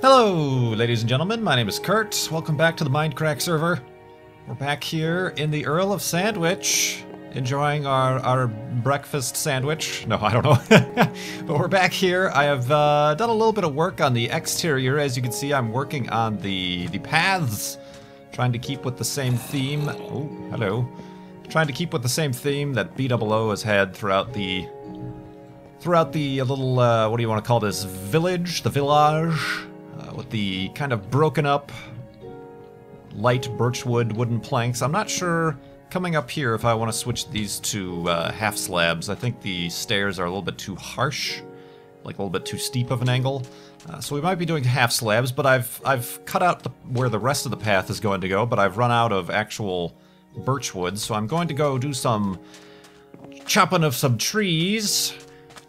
Hello, ladies and gentlemen. My name is Kurt. Welcome back to the MindCrack server. We're back here in the Earl of Sandwich, enjoying our breakfast sandwich. No, I don't know. But we're back here. I have done a little bit of work on the exterior. As you can see, I'm working on the paths, trying to keep with the same theme. Oh, hello. Trying to keep with the same theme that BOO has had throughout the little, what do you want to call this, village? The village? With the kind of broken up light birchwood wooden planks. I'm not sure coming up here if I want to switch these to half slabs. I think the stairs are a little bit too harsh, like a little bit too steep of an angle. So we might be doing half slabs, but I've cut out where the rest of the path is going to go, but I've run out of actual birchwood, so I'm going to go do some chopping of some trees.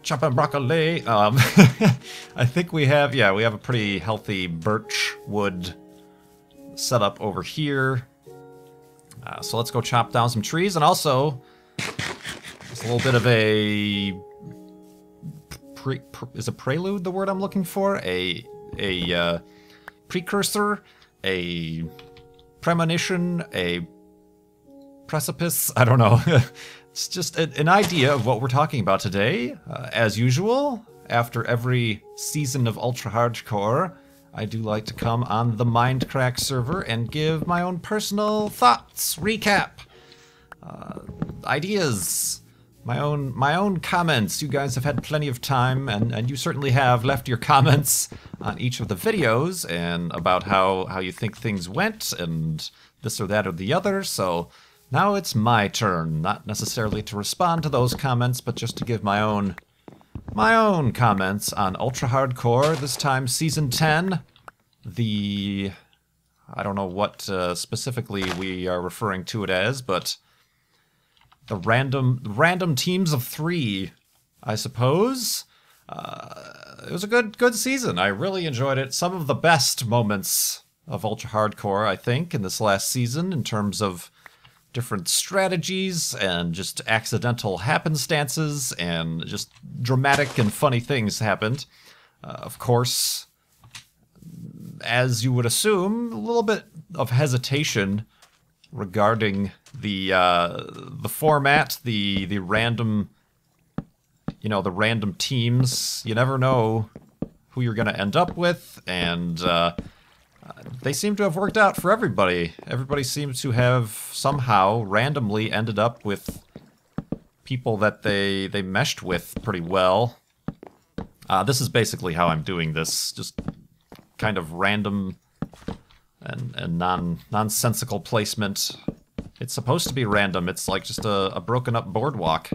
Chopping broccoli. I think we have a pretty healthy birch wood setup over here. So let's go chop down some trees, and also just a little bit of a is a prelude the word I'm looking for? A precursor, a premonition, a precipice. I don't know. It's just an idea of what we're talking about today. As usual, after every season of Ultra Hardcore, I do like to come on the MindCrack server and give my own personal thoughts, recap, ideas, my own comments. You guys have had plenty of time, and you certainly have left your comments on each of the videos and about how you think things went and this or that or the other. So now it's my turn, not necessarily to respond to those comments, but just to give my own comments on Ultra Hardcore, this time Season 10. I don't know what specifically we are referring to it as, but the random teams of 3, I suppose. It was a good season. I really enjoyed it. Some of the best moments of Ultra Hardcore, I think, in this last season, in terms of different strategies and just accidental happenstances and just dramatic and funny things happened. Of course, as you would assume, a little bit of hesitation regarding the format, the random, the random teams. You never know who you're going to end up with, and they seem to have worked out for everybody. Everybody seems to have somehow randomly ended up with people that they meshed with pretty well. This is basically how I'm doing this, just kind of random and nonsensical placement. It's supposed to be random. It's like just a broken up boardwalk.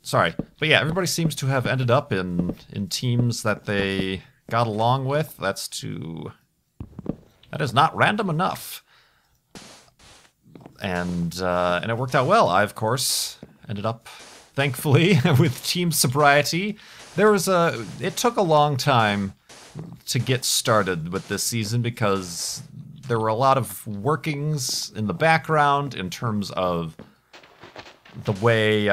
Sorry. But yeah, everybody seems to have ended up in teams that they got along with. That is not random enough. And it worked out well. I, of course, ended up, thankfully, with team sobriety. It took a long time to get started with this season because there were a lot of workings in the background in terms of the way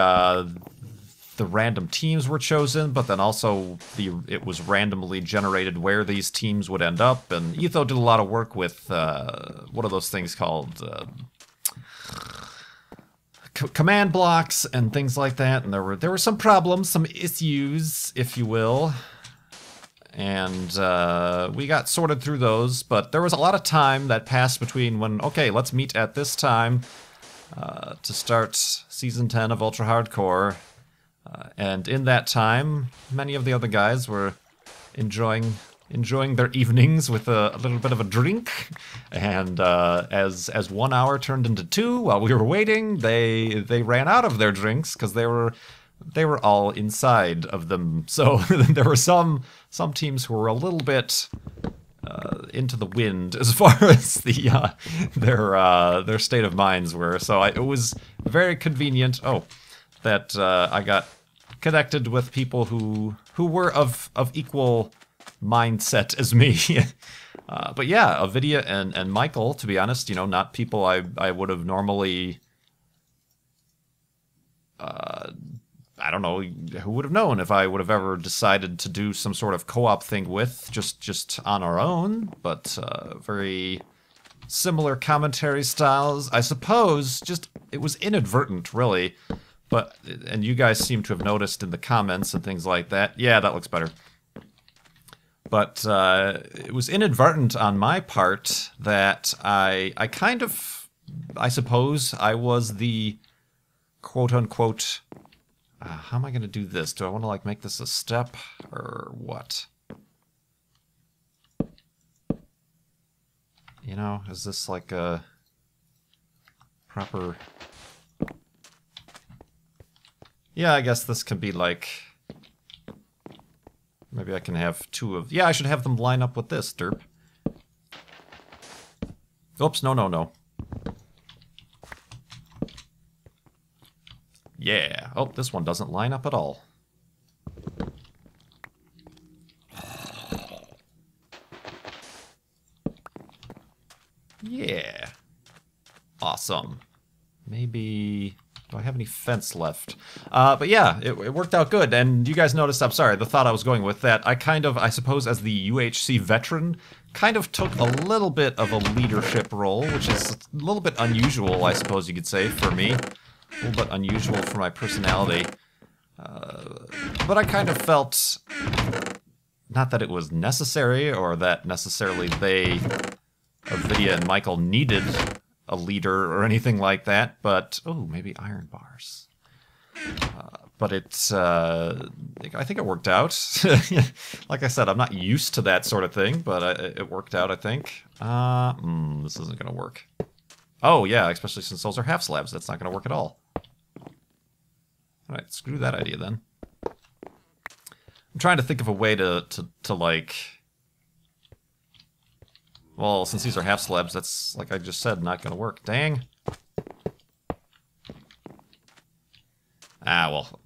the random teams were chosen, but then also it was randomly generated where these teams would end up. And Etho did a lot of work with what are those things called? Command blocks and things like that. And there were some problems, some issues, if you will. And we got sorted through those, but there was a lot of time that passed between when, okay, let's meet at this time to start Season 10 of Ultra Hardcore. And in that time, many of the other guys were enjoying their evenings with a little bit of a drink. And as 1 hour turned into 2 while we were waiting, they ran out of their drinks because they were all inside of them. So there were some teams who were a little bit into the wind as far as their state of minds were. So it was very convenient. That I got connected with people who were of equal mindset as me. But yeah, Avidia and Michael, to be honest, not people I would have normally I don't don't know, who would have known if I would have ever decided to do some sort of co-op thing with, just on our own, but very similar commentary styles. I suppose, just, it was inadvertent, really, but, and you guys seem to have noticed in the comments and things like that. Yeah, that looks better. But it was inadvertent on my part that I kind of, I suppose, I was the quote-unquote, how am I going to do this? Do I want to, like, make this a step, or what? You know, is this like a proper... Yeah, I guess this can be like... Maybe I can have two of... Yeah, I should have them line up with this, derp. Oops, no. Yeah. Oh, this one doesn't line up at all. Yeah. Awesome. Maybe... Do I have any fence left? But yeah, it worked out good. And you guys noticed, I'm sorry, the thought I was going with that, I kind of, I suppose as the UHC veteran, kind of took a little bit of a leadership role, which is a little bit unusual, I suppose you could say, for me. A little bit unusual for my personality. But I kind of felt, not that it was necessary, or that necessarily they, Vidya and Michael, needed a leader or anything like that, but oh, maybe iron bars. But it's I think it worked out. Like I said, I'm not used to that sort of thing, but it worked out, I think. This isn't gonna work. Oh yeah, especially since those are half slabs, that's not gonna work at all. Alright, screw that idea then. I'm trying to think of a way to like... Well, since these are half slabs, that's, like I just said, not gonna work. Dang. Ah, well.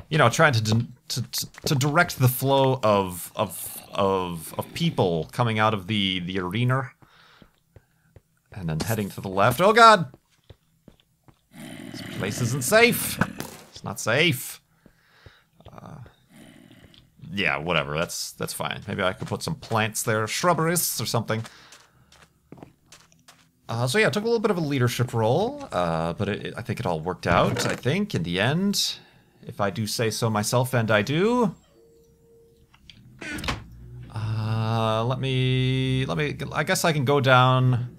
You know, trying to direct the flow of people coming out of the arena. And then heading to the left. Oh god! This place isn't safe. It's not safe. Yeah, whatever. That's fine. Maybe I could put some plants there, shrubberies or something. So yeah, it took a little bit of a leadership role, but I think it all worked out. I think in the end, if I do say so myself, and I do. Let me. I guess I can go down.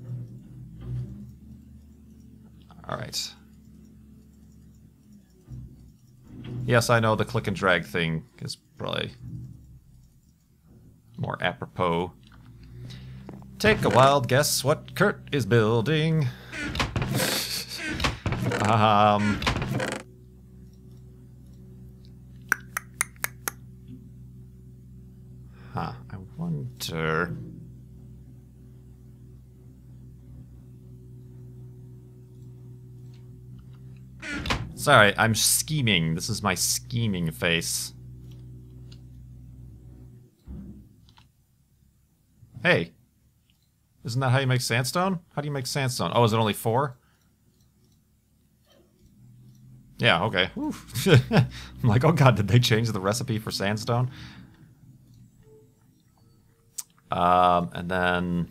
All right. Yes, I know the click and drag thing is probably more apropos. Take a wild guess what Kurt is building. Huh, I wonder... Sorry, I'm scheming. This is my scheming face. Hey. Isn't that how you make sandstone? How do you make sandstone? Oh, is it only 4? Yeah, okay. I'm like, oh god, did they change the recipe for sandstone? And then...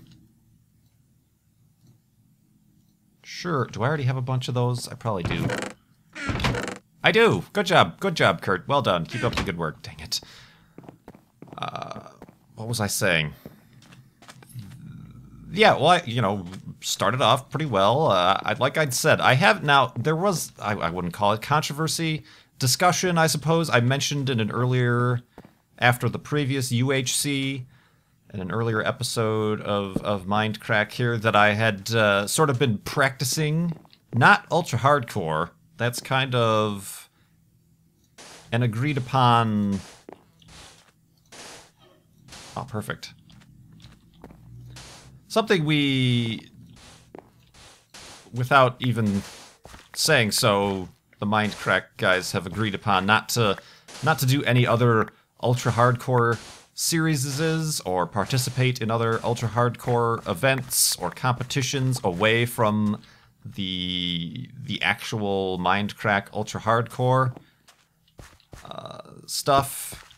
Sure, do I already have a bunch of those? I probably do. I do! Good job, Kurt. Well done. Keep up the good work. Dang it. What was I saying? Yeah, well, you know, started off pretty well. Like I'd said, I have now, there was, I wouldn't call it controversy, discussion, I suppose. I mentioned in an earlier, after the previous UHC, in an earlier episode of MindCrack here, that I had sort of been practicing, not ultra hardcore. That's kind of an agreed upon... Oh, perfect. Something we, without even saying so, the MindCrack guys have agreed upon not to do any other ultra hardcore series or participate in other ultra hardcore events or competitions away from the actual MindCrack ultra hardcore. stuff.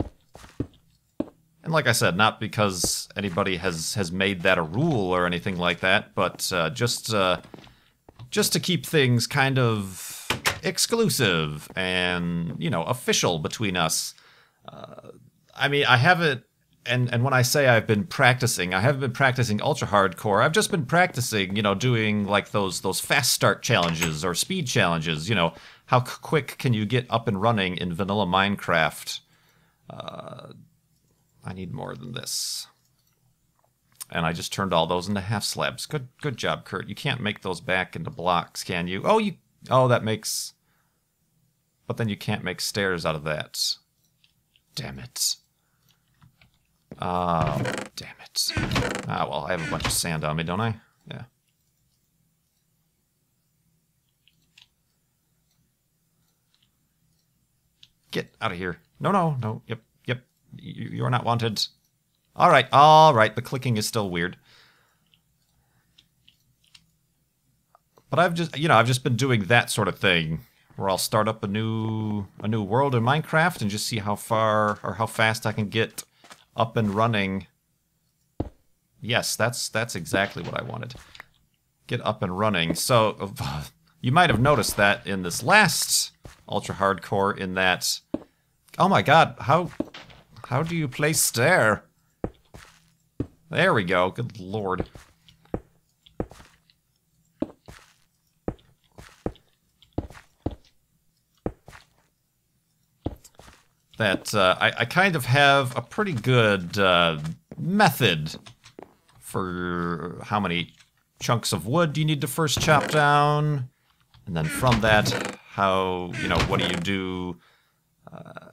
And like I said, not because anybody has made that a rule or anything like that, but just to keep things kind of exclusive and, you know, official between us. I mean, I haven't, and when I say I've been practicing, I haven't been practicing ultra hardcore. I've just been practicing, you know, doing like those fast start challenges or speed challenges. You know, how quick can you get up and running in vanilla Minecraft? I need more than this. And I just turned all those into half slabs. Good job, Kurt. You can't make those back into blocks, can you? Oh, that makes... But then you can't make stairs out of that. Damn it. Oh, damn it. Ah, well, I have a bunch of sand on me, don't I? Yeah. Get out of here. No. Yep. You're not wanted. All right. The clicking is still weird. But I've just been doing that sort of thing, where I'll start up a new world in Minecraft and just see how far or how fast I can get up and running. Yes, that's exactly what I wanted. Get up and running. So you might have noticed that in this last ultra hardcore, in that, oh my god, how do you place stair? There we go. Good lord. That I kind of have a pretty good method for how many chunks of wood do you need to first chop down, and then from that, how, you know, what do you do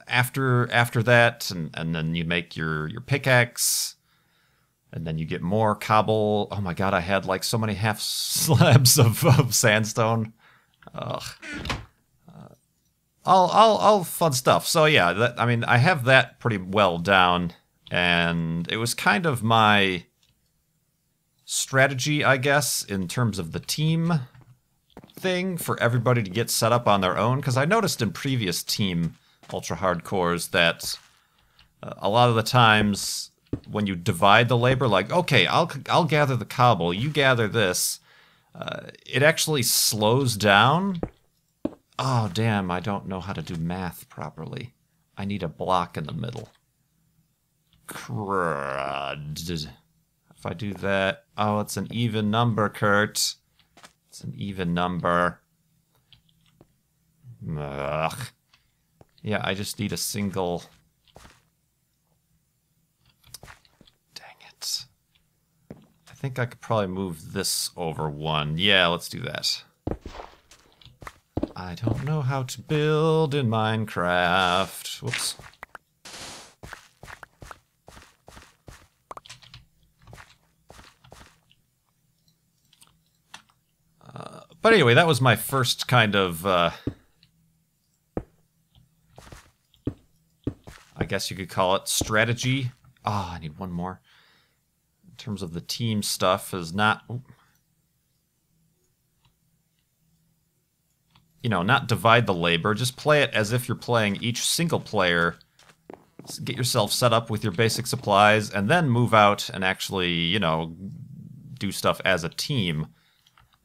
after that, and then you make your pickaxe, and then you get more cobble. Oh my god, I had like so many half slabs of sandstone. Ugh. All fun stuff. So yeah, I mean, I have that pretty well down, and it was kind of my strategy, I guess, in terms of the team thing, for everybody to get set up on their own, because I noticed in previous team ultra hardcores that a lot of the times when you divide the labor, like, okay, I'll gather the cobble, you gather this, it actually slows down. Oh, damn, I don't know how to do math properly. I need a block in the middle. Crud. If I do that... Oh, it's an even number, Kurt. It's an even number. Ugh. Yeah, I just need a single... Dang it. I think I could probably move this over one. Yeah, let's do that. I don't know how to build in Minecraft. Whoops. But anyway, that was my first kind of, I guess you could call it strategy. Ah, I need one more. In terms of the team stuff, is not... You know, not divide the labor, just play it as if you're playing each single player. Get yourself set up with your basic supplies, and then move out and actually, you know, do stuff as a team.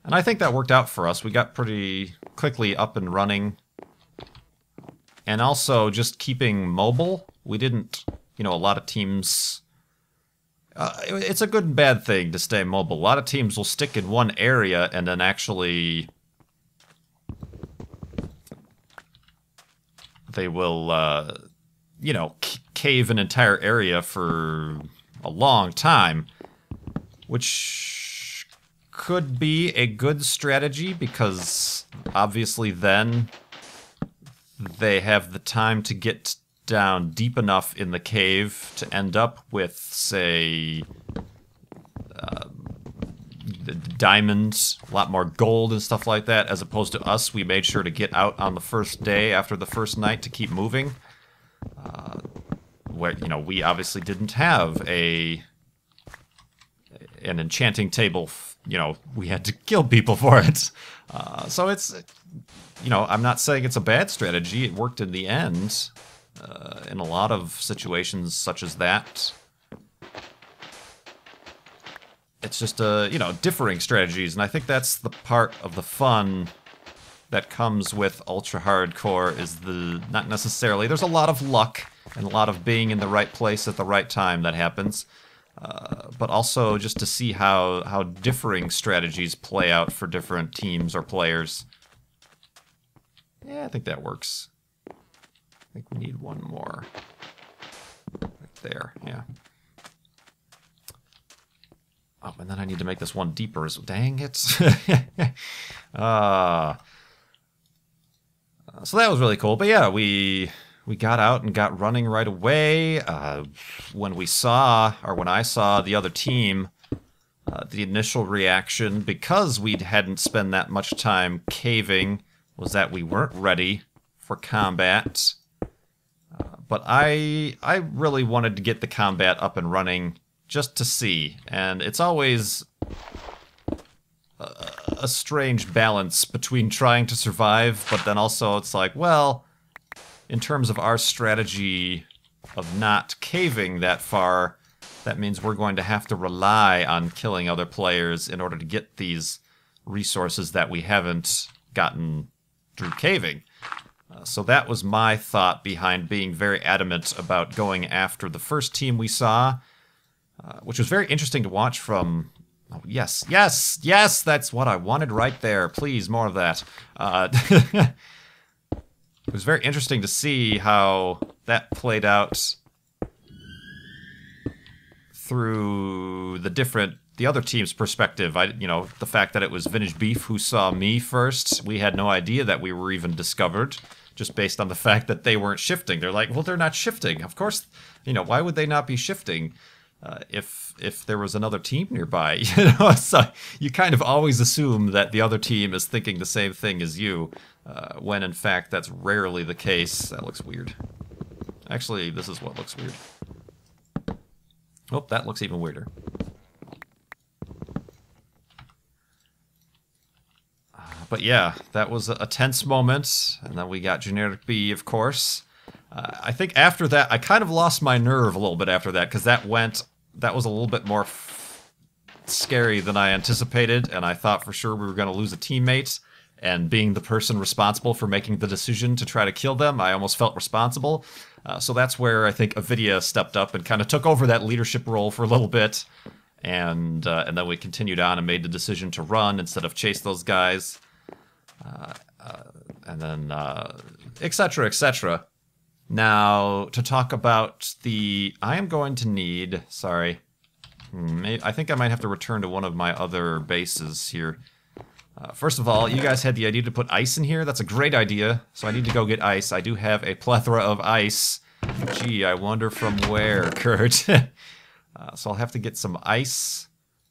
And I think that worked out for us. We got pretty quickly up and running. And also, just keeping mobile. We didn't, you know, a lot of teams... it's a good and bad thing to stay mobile. A lot of teams will stick in one area and then actually... They will, you know, cave an entire area for a long time, which could be a good strategy, because obviously then they have the time to get down deep enough in the cave to end up with, say, diamonds, a lot more gold and stuff like that, as opposed to us. We made sure to get out on the first day after the first night to keep moving. Where, you know, we obviously didn't have an enchanting table. You know, we had to kill people for it. So it's, you know, I'm not saying it's a bad strategy. It worked in the end. in a lot of situations such as that. It's just, you know, differing strategies, and I think that's the part of the fun that comes with ultra hardcore is the, not necessarily, there's a lot of luck and a lot of being in the right place at the right time that happens, but also just to see how differing strategies play out for different teams or players. Yeah, I think that works. I think we need one more. Right there, yeah. Oh, and then I need to make this one deeper. Dang it. So that was really cool. But yeah, we got out and got running right away. When I saw the other team, the initial reaction, because we hadn't spent that much time caving, was that we weren't ready for combat. But I really wanted to get the combat up and running just to see, and it's always a strange balance between trying to survive, but then also it's like, well, in terms of our strategy of not caving that far, that means we're going to have to rely on killing other players in order to get these resources that we haven't gotten through caving. So that was my thought behind being very adamant about going after the first team we saw, which was very interesting to watch from... Oh, yes, yes, yes, that's what I wanted right there. Please, more of that. It was very interesting to see how that played out through the other team's perspective. The fact that it was Vintage Beef who saw me first, we had no idea that we were even discovered, just based on the fact that they weren't shifting. They're like, well, they're not shifting. Of course, why would they not be shifting? If there was another team nearby, so you kind of always assume that the other team is thinking the same thing as you, when in fact that's rarely the case. That looks weird. Actually, this is what looks weird. Oh, that looks even weirder. But yeah, that was a tense moment, and then we got Generic B, of course. I think after that, I kind of lost my nerve a little bit after that, because that was a little bit more scary than I anticipated, and I thought for sure we were going to lose a teammate, and being the person responsible for making the decision to try to kill them, I almost felt responsible. So that's where I think Avidia stepped up and kind of took over that leadership role for a little bit, and then we continued on and made the decision to run instead of chase those guys, and then etc., etc. Now, to talk about I am going to need... Sorry. I think I might have to return to one of my other bases here. First of all, you guys had the idea to put ice in here. That's a great idea. So I need to go get ice. I do have a plethora of ice. Gee, I wonder from where, Kurt. So I'll have to get some ice.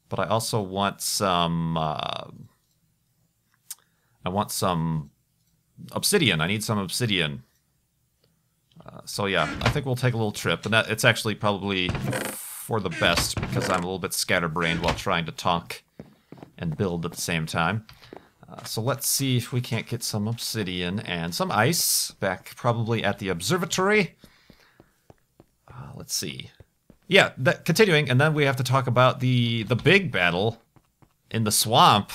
But I also want some... I want some obsidian. I need some obsidian. So yeah, I think we'll take a little trip, and it's actually probably for the best because I'm a little bit scatterbrained while trying to talk and build at the same time. So let's see if we can't get some obsidian and some ice back probably at the observatory. Let's see. Yeah, continuing, and then we have to talk about the big battle in the swamp.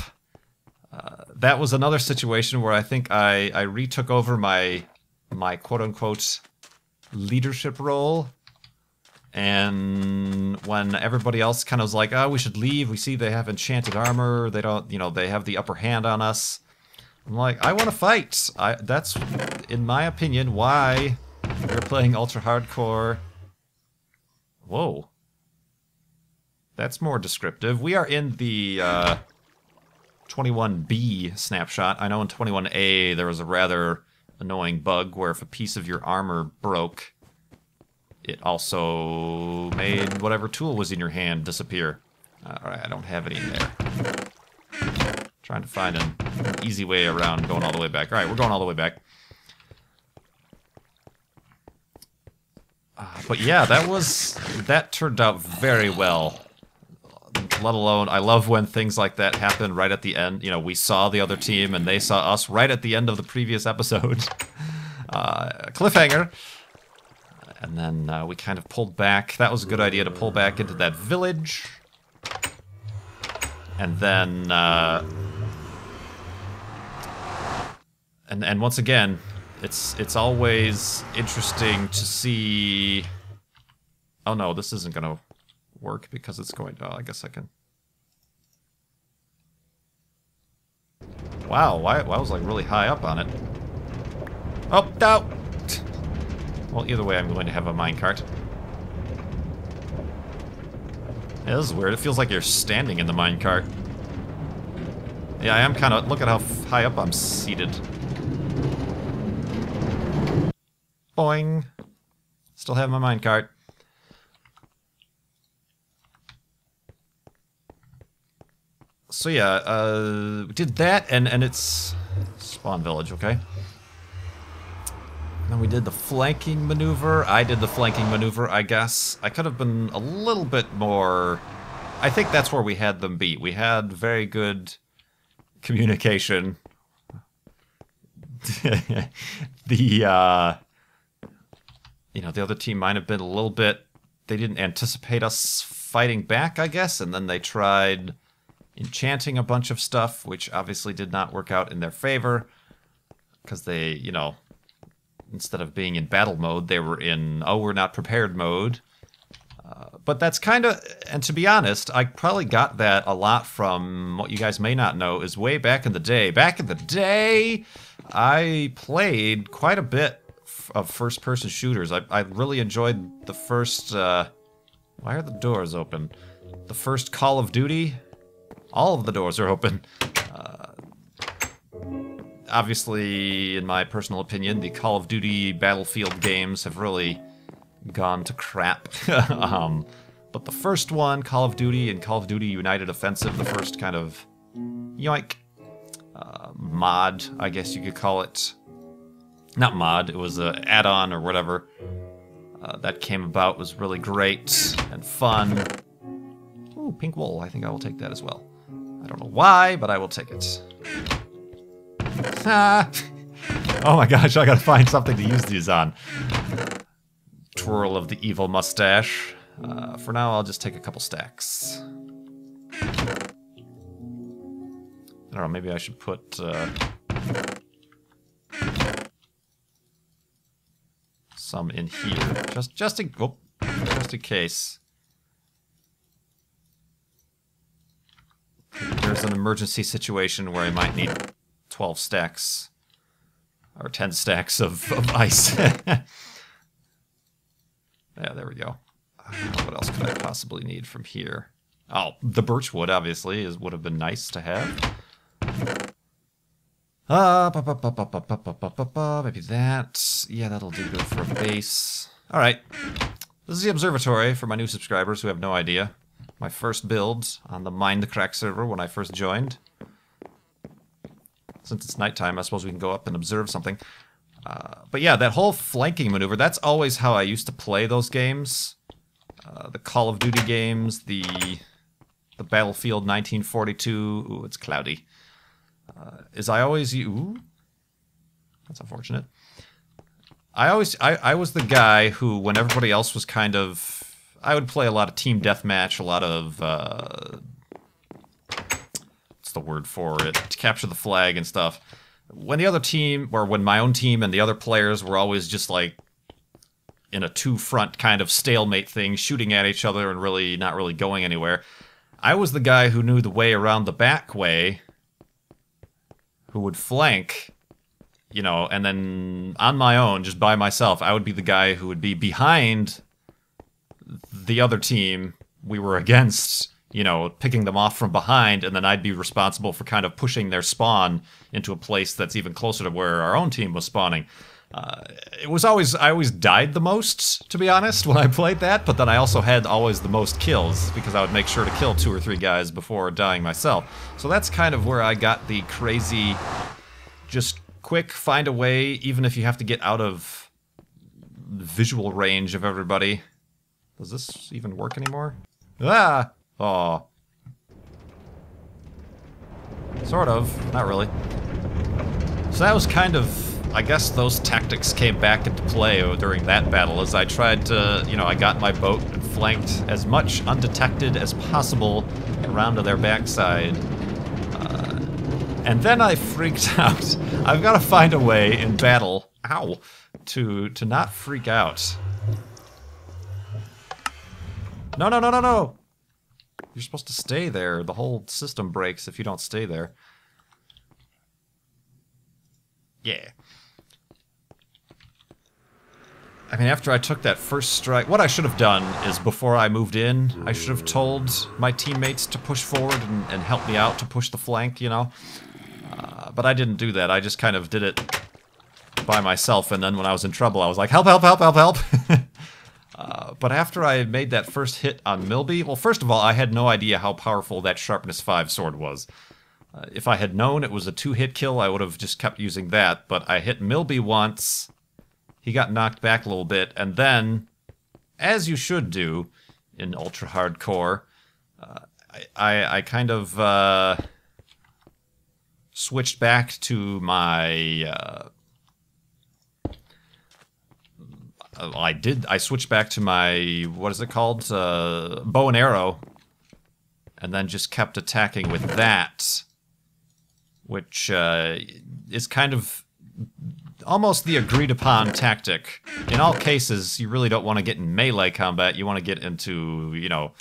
That was another situation where I think I retook over my quote-unquote leadership role, and when everybody else kind of was like, oh, we should leave, we see they have enchanted armor, they don't, they have the upper hand on us, I'm like, I want to fight. That's, in my opinion, why we're playing ultra hardcore. Whoa. That's more descriptive. We are in the 21B snapshot. I know in 21A there was a rather annoying bug where if a piece of your armor broke, it also made whatever tool was in your hand disappear. Alright, I don't have any in there. Trying to find an easy way around going all the way back. Alright, we're going all the way back. But yeah, that turned out very well. Let alone, I love when things like that happen right at the end. We saw the other team and they saw us right at the end of the previous episode. Cliffhanger. And then we kind of pulled back. That was a good idea to pull back into that village. And then... And once again, it's always interesting to see... Oh no, this isn't going to work because it's going... Oh, I guess I can... Wow, why I was like really high up on it. Oh, no! Well, either way, I'm going to have a minecart. Yeah, this is weird. It feels like you're standing in the minecart. Yeah, I am kind of... Look at how high up I'm seated. Boing. Still have my minecart. So yeah, we did that, and it's... Spawn village, okay. Then we did the flanking maneuver. I did the flanking maneuver, I guess. I could have been a little bit more... I think that's where we had them beat. We had very good communication. The, you know, the other team might have been a little bit... They didn't anticipate us fighting back, I guess, and then they tried enchanting a bunch of stuff, which obviously did not work out in their favor, because they, you know... Instead of being in battle mode, they were in, oh, we're not prepared mode. But that's kind of, and to be honest, I probably got that a lot from what you guys may not know, is way back in the day. Back in the day, I played quite a bit of first-person shooters. I really enjoyed the first, why are the doors open? The first Call of Duty, all of the doors are open. Obviously, in my personal opinion, the Call of Duty Battlefield games have really gone to crap. But the first one, Call of Duty and Call of Duty United Offensive, the first kind of yoink mod, I guess you could call it. Not mod, it was an add-on or whatever. That came about, was really great and fun. Ooh, pink wool, I think I will take that as well. I don't know why, but I will take it. Oh my gosh, I gotta find something to use these on. Twirl of the evil mustache. For now, I'll just take a couple stacks. I don't know, maybe I should put... some in here. Just in case. There's an emergency situation where I might need 12 stacks. Or 10 stacks of ice. Yeah, there we go. What else could I possibly need from here? Oh, the birch wood, obviously, would have been nice to have. Maybe that. Yeah, that'll do good for a base. Alright. This is the observatory for my new subscribers who have no idea. My first build on the MindCrack server when I first joined. Since it's nighttime, I suppose we can go up and observe something. But yeah, that whole flanking maneuver, that's always how I used to play those games. The Call of Duty games, the Battlefield 1942... Ooh, it's cloudy. Is I always... Ooh, that's unfortunate. I was the guy who, when everybody else was kind of... I would play a lot of team deathmatch, a lot of... what's the word for it? To capture the flag and stuff. When the other team, or when my own team and the other players were always just like in a two-front kind of stalemate thing, shooting at each other and really not really going anywhere, I was the guy who knew the way around the back way, who would flank, you know, and then on my own, just by myself, I would be the guy who would be behind the other team we were against, you know, picking them off from behind, and then I'd be responsible for kind of pushing their spawn into a place that's even closer to where our own team was spawning. It was always, I always died the most, to be honest, when I played that, but then I also had always the most kills, because I would make sure to kill 2 or 3 guys before dying myself. So that's kind of where I got the crazy, just quick, find a way, even if you have to get out of visual range of everybody. Does this even work anymore? Ah! Aw. Sort of. Not really. So that was kind of I guess those tactics came back into play during that battle as I tried to, you know, I got my boat and flanked as much undetected as possible around to their backside. And then I freaked out. I've got to find a way in battle, ow, to not freak out. No, no, no, no, no! You're supposed to stay there. The whole system breaks if you don't stay there. Yeah. I mean, after I took that first strike, what I should have done is before I moved in, I should have told my teammates to push forward and help me out to push the flank, you know? But I didn't do that. I just kind of did it by myself, and then when I was in trouble, I was like, help, help, help, help, help! But after I made that first hit on Milby, well, first of all, I had no idea how powerful that Sharpness 5 sword was. If I had known it was a 2-hit kill, I would have just kept using that, but I hit Milby once, he got knocked back a little bit, and then, as you should do in Ultra Hardcore, I kind of switched back to my... I switched back to my, what is it called? Bow and arrow. And then just kept attacking with that. Which is kind of almost the agreed upon tactic. In all cases, you really don't want to get in melee combat. You want to get into, you know,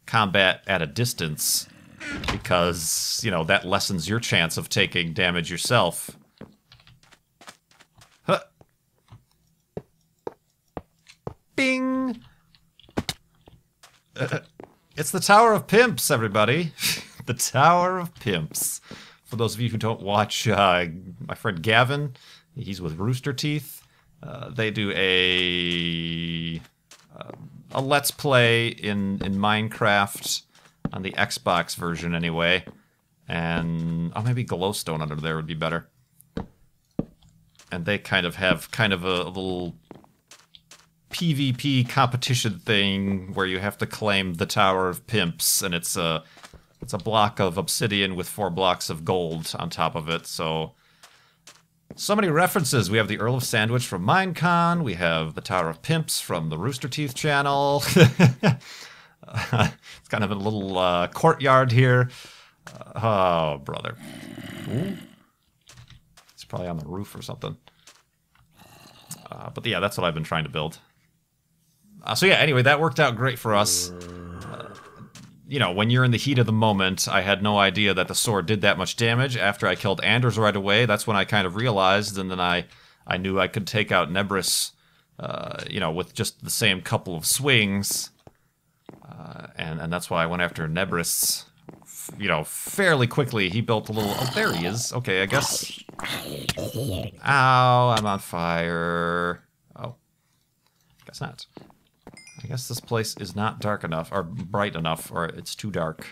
combat at a distance. Because, you know, that lessens your chance of taking damage yourself. Huh. Bing! It's the Tower of Pimps, everybody. The Tower of Pimps. For those of you who don't watch my friend Gavin, he's with Rooster Teeth. They do a Let's Play in Minecraft on the Xbox version anyway. And oh, maybe Glowstone under there would be better. And they kind of have a little PvP competition thing where you have to claim the Tower of Pimps, and it's a block of obsidian with 4 blocks of gold on top of it. So many references. We have the Earl of Sandwich from Minecon. We have the Tower of Pimps from the Rooster Teeth channel. It's kind of a little courtyard here. Oh, brother. Ooh. It's probably on the roof or something. But yeah, that's what I've been trying to build. So yeah, anyway, that worked out great for us. You know, when you're in the heat of the moment, I had no idea that the sword did that much damage. After I killed Anders right away, that's when I kind of realized, and then I knew I could take out Nebris, you know, with just the same couple of swings. And that's why I went after Nebris, you know, fairly quickly. He built a little... Oh, there he is. Okay, I guess... Ow, I'm on fire. Oh. Guess not. I guess this place is not dark enough, or bright enough, or it's too dark.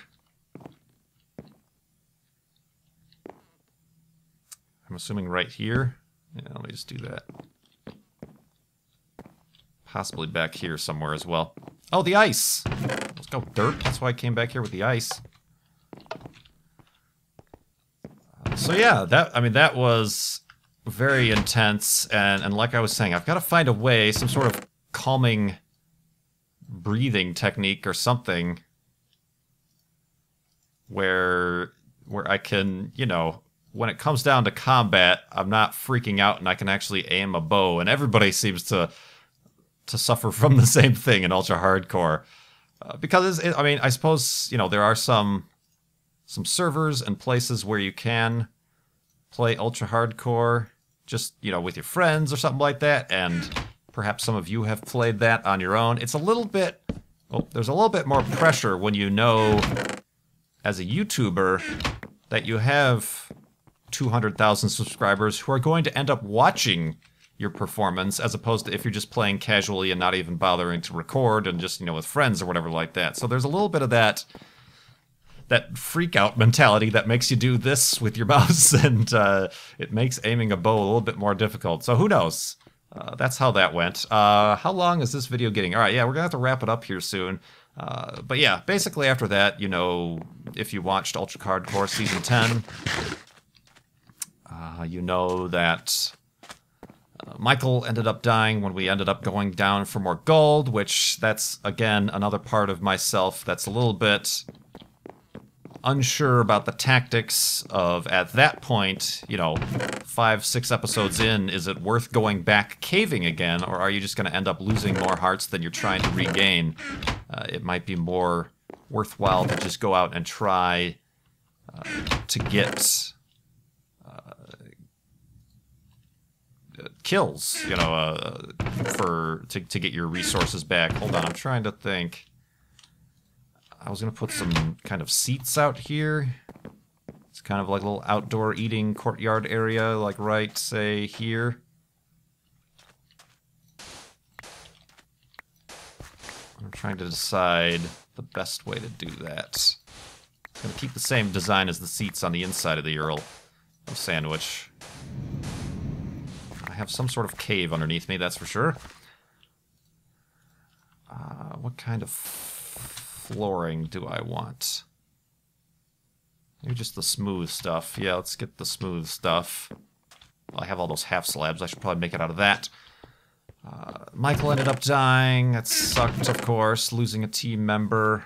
I'm assuming right here. Yeah, let me just do that. Possibly back here somewhere as well. Oh, the ice! Let's go dirt. That's why I came back here with the ice. So yeah, that was very intense, and like I was saying, I've got to find a way, some sort of calming breathing technique or something where I can, you know, when it comes down to combat, I'm not freaking out and I can actually aim a bow, and everybody seems to suffer from the same thing in Ultra Hardcore. Because, I mean, I suppose, you know, there are some servers and places where you can play Ultra Hardcore just, you know, with your friends or something like that, and perhaps some of you have played that on your own. It's a little bit... Well, there's a little bit more pressure when you know, as a YouTuber, that you have 200,000 subscribers who are going to end up watching your performance, as opposed to if you're just playing casually and not even bothering to record and just, you know, with friends or whatever like that. So there's a little bit of that freak out mentality that makes you do this with your mouse, and it makes aiming a bow a little bit more difficult. So who knows? That's how that went. How long is this video getting? All right, yeah, we're gonna have to wrap it up here soon. But yeah, basically after that, you know, if you watched Ultra Hardcore Season 10, you know that Michael ended up dying when we ended up going down for more gold, which that's, again, another part of myself that's a little bit unsure about the tactics of, at that point, you know, 5-6 episodes in, is it worth going back caving again, or are you just going to end up losing more hearts than you're trying to regain? It might be more worthwhile to just go out and try to get kills, you know, to get your resources back. Hold on, I'm trying to think. I was going to put some kind of seats out here. It's kind of like a little outdoor eating courtyard area, like right, say, here. I'm trying to decide the best way to do that. I'm going to keep the same design as the seats on the inside of the Earl of Sandwich. I have some sort of cave underneath me, that's for sure. What kind of flooring do I want? Maybe just the smooth stuff. Yeah, let's get the smooth stuff. Well, I have all those half slabs. I should probably make it out of that. Michael ended up dying. That sucked, of course, losing a team member.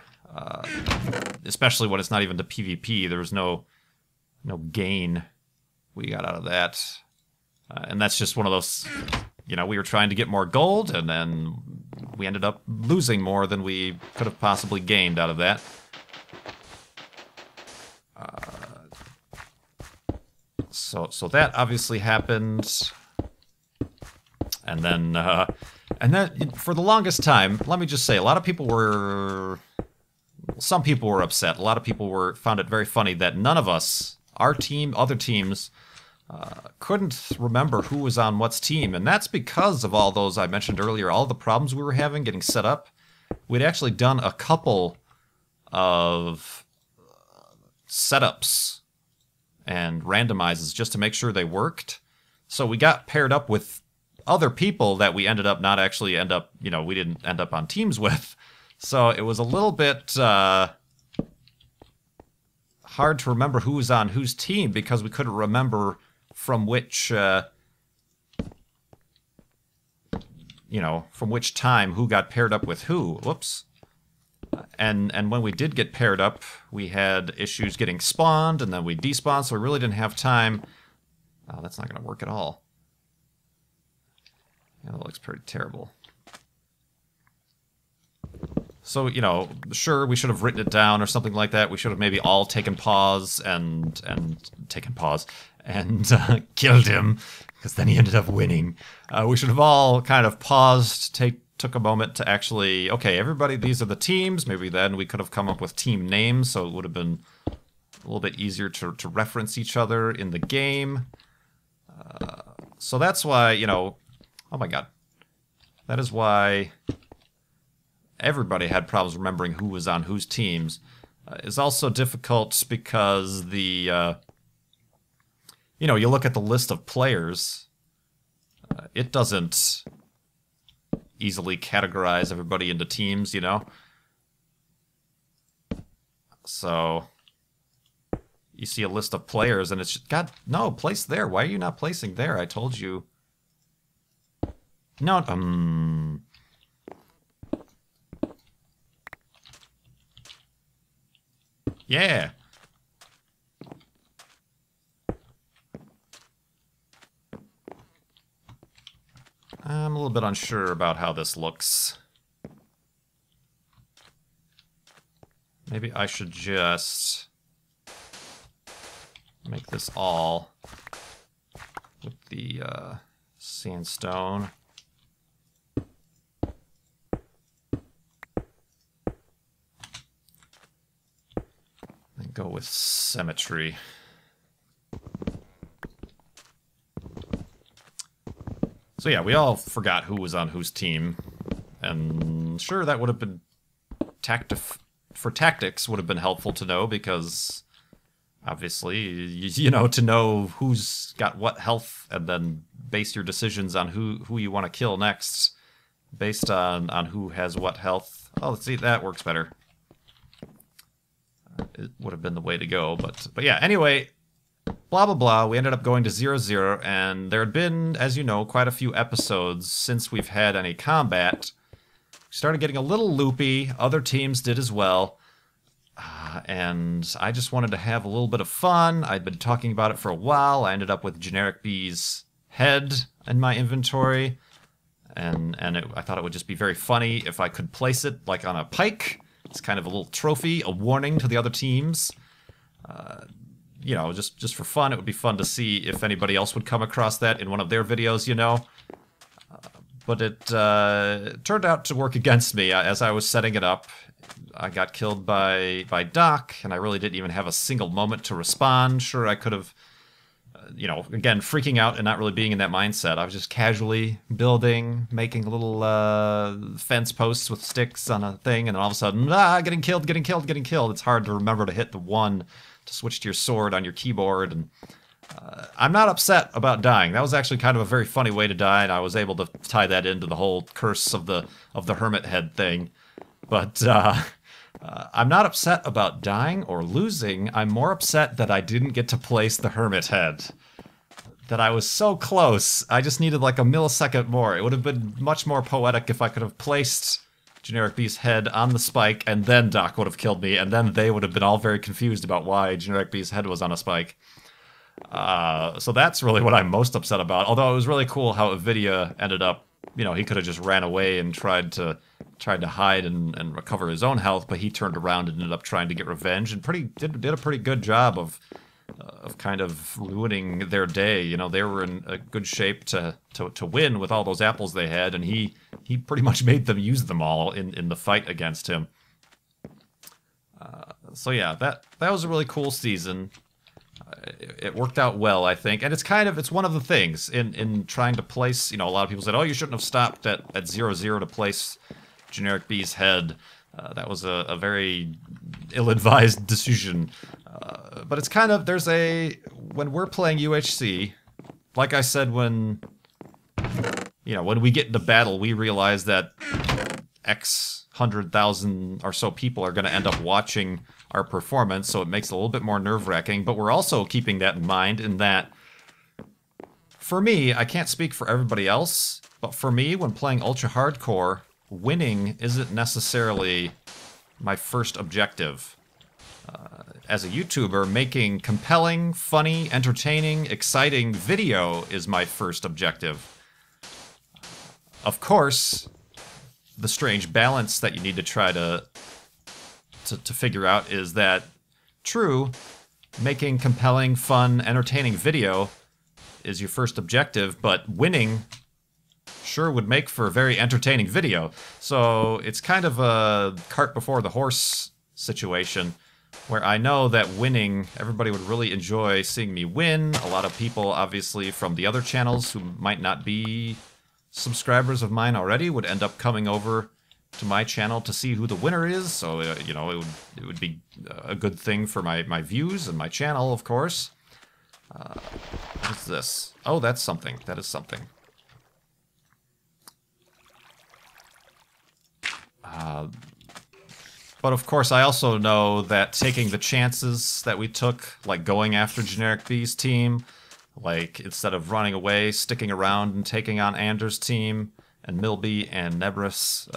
Especially when it's not even the PvP. There was no gain we got out of that. And that's just one of those, you know, we were trying to get more gold, and then we ended up losing more than we could have possibly gained out of that. So that obviously happened. And then for the longest time, let me just say, a lot of people were... Some people were upset. A lot of people found it very funny that none of us, our team, other teams, couldn't remember who was on what's team. And that's because of all those I mentioned earlier, all the problems we were having getting set up. We'd actually done a couple of setups and randomizes just to make sure they worked. So we got paired up with other people that we ended up not actually we didn't end up on teams with. So it was a little bit hard to remember who was on whose team because we couldn't remember from which, from which time who got paired up with who. Whoops. And when we did get paired up, we had issues getting spawned, and then we despawned, so we really didn't have time. Oh, that's not going to work at all. Yeah, that looks pretty terrible. So, sure, we should have written it down or something like that. We should have maybe all taken pause and killed him, because then he ended up winning. We should have all kind of paused, took a moment to actually, okay, everybody, these are the teams. Maybe then we could have come up with team names, so it would have been a little bit easier to reference each other in the game. So that's why, oh my god. That is why everybody had problems remembering who was on whose teams. It's also difficult because the, you look at the list of players, it doesn't easily categorize everybody into teams, So, you see a list of players and it's just, God, no, place there. Why are you not placing there? I told you. No, yeah. I'm a little bit unsure about how this looks. Maybe I should just make this all with the sandstone. And go with symmetry. So yeah, we all forgot who was on whose team, and sure, that would have been for tactics would have been helpful to know, because obviously, to know who's got what health, and then base your decisions on who you want to kill next, based on who has what health. Oh, let's see, that works better. It would have been the way to go, but yeah. Anyway, blah, blah, blah. We ended up going to 0-0, and there had been, as you know, quite a few episodes since we've had any combat. We started getting a little loopy. Other teams did as well. And I just wanted to have a little bit of fun. I'd been talking about it for a while. I ended up with Generic B's head in my inventory. And I thought it would just be very funny if I could place it like on a pike. It's kind of a little trophy, a warning to the other teams. You know, just for fun. It would be fun to see if anybody else would come across that in one of their videos, you know. But it turned out to work against me. As I was setting it up, I got killed by Doc, and I really didn't even have a single moment to respond. Sure, I could have, you know, again, freaking out and not really being in that mindset. I was just casually building, making little fence posts with sticks on a thing, and then all of a sudden, getting killed, getting killed, getting killed. It's hard to remember to hit the 1 to switch to your sword on your keyboard, and I'm not upset about dying. That was actually kind of a very funny way to die, and I was able to tie that into the whole curse of the hermit head thing. But I'm not upset about dying or losing. I'm more upset that I didn't get to place the hermit head. That I was so close. I just needed like a millisecond more. It would have been much more poetic if I could have placed Generic B's head on the spike, and then Doc would have killed me, and then they would have been all very confused about why Generic B's head was on a spike. So that's really what I'm most upset about. Although it was really cool how Avidia ended up, you know, he could have just ran away and tried to hide and recover his own health, but he turned around and ended up trying to get revenge and did a pretty good job of kind of ruining their day. You know, they were in a good shape to win with all those apples they had, and he pretty much made them use them all in the fight against him. So yeah, that was a really cool season. It worked out well, I think, and it's one of the things in trying to place. You know, a lot of people said, "Oh, you shouldn't have stopped at 0-0 to place Generic B's head." That was a very ill-advised decision. But it's kind of when we're playing UHC, like I said, when we get into battle, we realize that X 100,000 or so people are going to end up watching our performance, so it makes it a little bit more nerve-wracking, but we're also keeping that in mind in that, for me, I can't speak for everybody else, but for me, when playing Ultra Hardcore, winning isn't necessarily my first objective. As a YouTuber, making compelling, funny, entertaining, exciting video is my first objective. Of course, the strange balance that you need to try to figure out is that, true, making compelling, fun, entertaining video is your first objective, but winning sure would make for a very entertaining video. So it's kind of a cart before the horse situation, where I know that winning, everybody would really enjoy seeing me win. A lot of people, obviously, from the other channels who might not be subscribers of mine already would end up coming over to my channel to see who the winner is, so you know, it would be a good thing for my views and my channel, of course. What's this? Oh, that's something. That is something. But of course, I also know that taking the chances that we took, like going after Generic B's team, like instead of running away, sticking around and taking on Anders' team, and Milby and Nebris,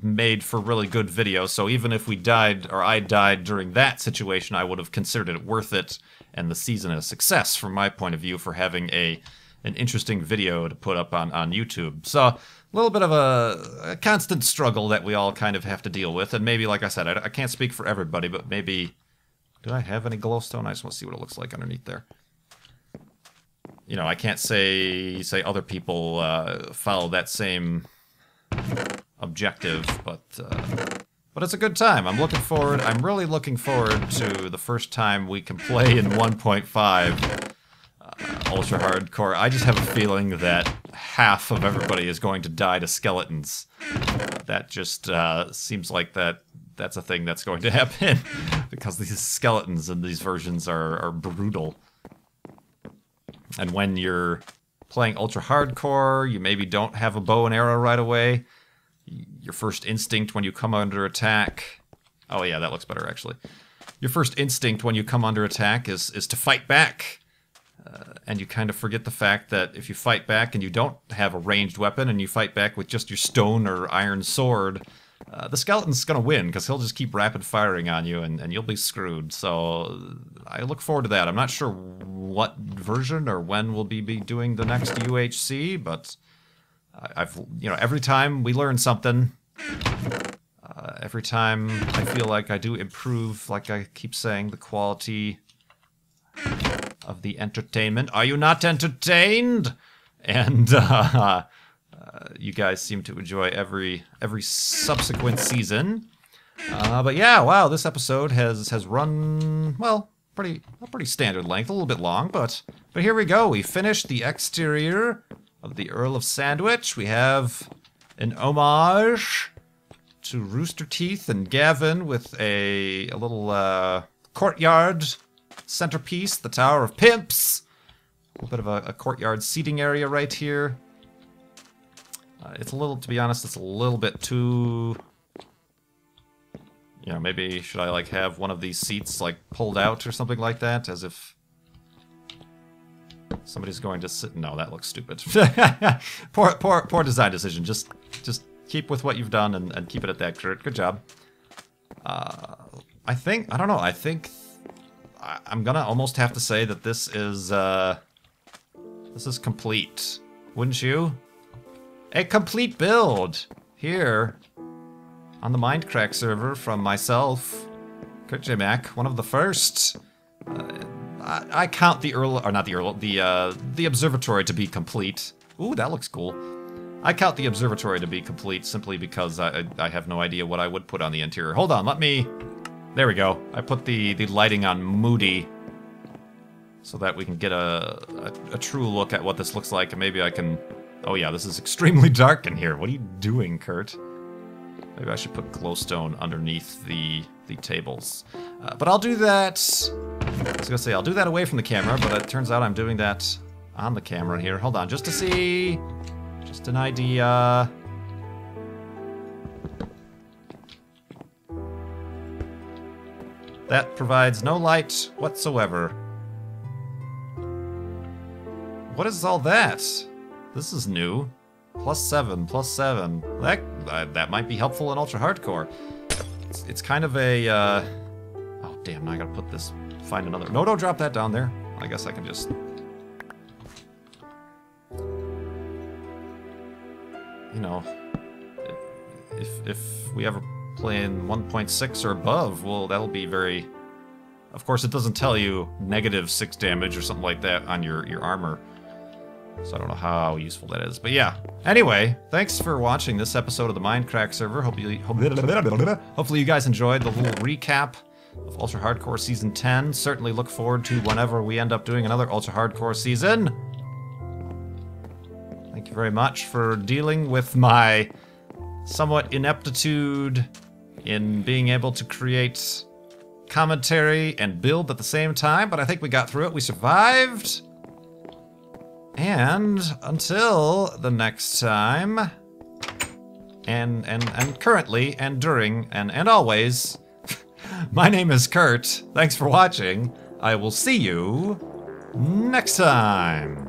made for really good videos. So even if we died, or I died during that situation, I would have considered it worth it, and the season a success from my point of view for having an interesting video to put up on YouTube. So a little bit of a constant struggle that we all kind of have to deal with, and maybe, like I said, I can't speak for everybody, but maybe... Do I have any glowstone? I just want to see what it looks like underneath there. You know, I can't say other people follow that same objective, but it's a good time. I'm really looking forward to the first time we can play in 1.5 Ultra Hardcore. I just have a feeling that half of everybody is going to die to skeletons. That just seems like that's a thing that's going to happen, because these skeletons in these versions are brutal. And when you're playing Ultra Hardcore, you maybe don't have a bow and arrow right away. Your first instinct when you come under attack... Oh yeah, that looks better, actually. your first instinct when you come under attack is to fight back. And you kind of forget the fact that if you fight back and you don't have a ranged weapon and you fight back with just your stone or iron sword, the skeleton's gonna win because he'll just keep rapid firing on you and you'll be screwed. So I look forward to that. I'm not sure what version or when we'll be doing the next UHC, but every time we learn something, every time I feel like I do improve, like I keep saying, the quality of the entertainment. Are you not entertained? And you guys seem to enjoy every subsequent season. But yeah, wow, this episode has run, well, a pretty standard length, a little bit long, but here we go. We finished the exterior of the Earl of Sandwich. We have an homage to Rooster Teeth and Gavin with a little courtyard centerpiece, the Tower of Pimps. A little bit of a courtyard seating area right here. It's a little, to be honest, it's a little bit too... maybe should I, like, have one of these seats, like, pulled out or something like that, as if somebody's going to sit... No, that looks stupid. Poor design decision. Just keep with what you've done and keep it at that, Kurt. Good job. I think I'm gonna almost have to say that this is complete. Wouldn't you? A complete build here on the MindCrack server from myself, KurtJMac, one of the first. I count the the observatory to be complete. Ooh, that looks cool. I count the observatory to be complete simply because I have no idea what I would put on the interior. Hold on, there we go. I put the lighting on moody so that we can get a true look at what this looks like, and maybe I can... Oh yeah, this is extremely dark in here. What are you doing, Kurt? Maybe I should put glowstone underneath the tables. But I'll do that... I was gonna say, I'll do that away from the camera, but it turns out I'm doing that on the camera here. Hold on, just to see... Just an idea... That provides no light whatsoever. What is all that? This is new. +7, +7. That might be helpful in Ultra Hardcore. It's kind of a... Oh, damn, now I gotta put this... Find another... No, don't drop that down there. I guess I can just... If we ever play in 1.6 or above, well, that'll be very... Of course, it doesn't tell you -6 damage or something like that on your armor. So I don't know how useful that is. But yeah. Anyway, thanks for watching this episode of the MindCrack server. Hopefully you guys enjoyed the little recap of Ultra Hardcore Season 10. Certainly look forward to whenever we end up doing another Ultra Hardcore season. Thank you very much for dealing with my somewhat ineptitude in being able to create commentary and build at the same time, but I think we got through it. We survived. And until the next time, and currently, and during, and always, my name is Kurt. Thanks for watching. I will see you next time.